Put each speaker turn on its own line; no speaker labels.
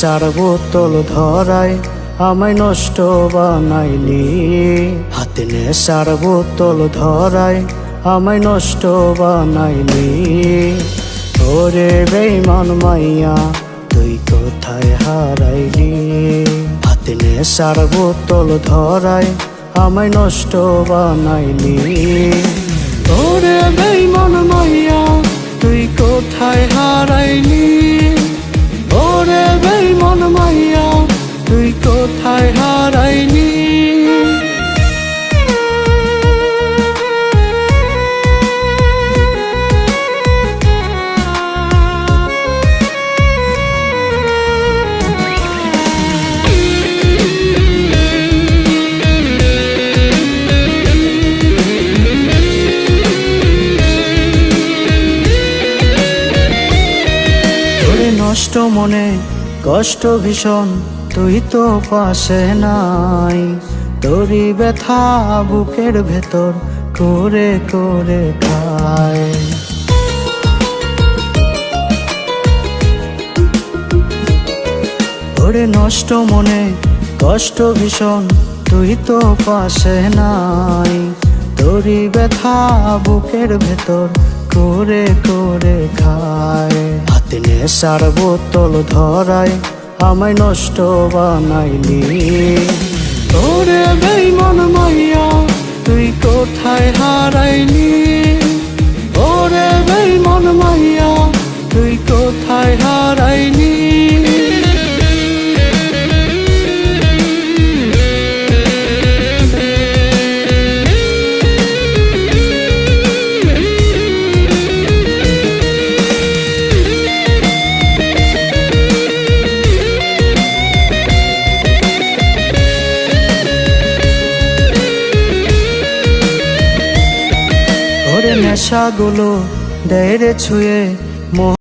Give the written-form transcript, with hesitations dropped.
নেশার বোতল ধরায় আমায় নষ্ট বানাইলি। হাতে নেশার বোতল ধরায় আমায় নষ্ট বানাইলি। ওরে বেঈমান মাইয়া তুই কোথায় হারাইলি। হাতে নেশার বোতল ধরায় আমায় নষ্ট বানাইলি। ওরে বেঈমান মাইয়া তুই কোথায় হারাইলি। ওরে বেঈমান মাইয়া তুই কোথায় হারাইলি। নষ্ট মনে কষ্ট ভীষণ তুই তো পাশে নাই। তোরই ব্যথা বুকের ভেতর করে করে খায়। ওরে নষ্ট মনে কষ্ট ভীষণ তুই তো পাশে নাই। তোরই ব্যথা বুকের ভেতর করে করে খায়। হাতে নেশার বোতল ধরায় আমায় নষ্ট বানাইলি। ওরে বেঈমান মাইয়া তুই কোথায় হারাইলি। ওরে বেঈমান মাইয়া তুই কোথায় হারাইলি। নেশাগুলো দেয় রে ছুঁয়ে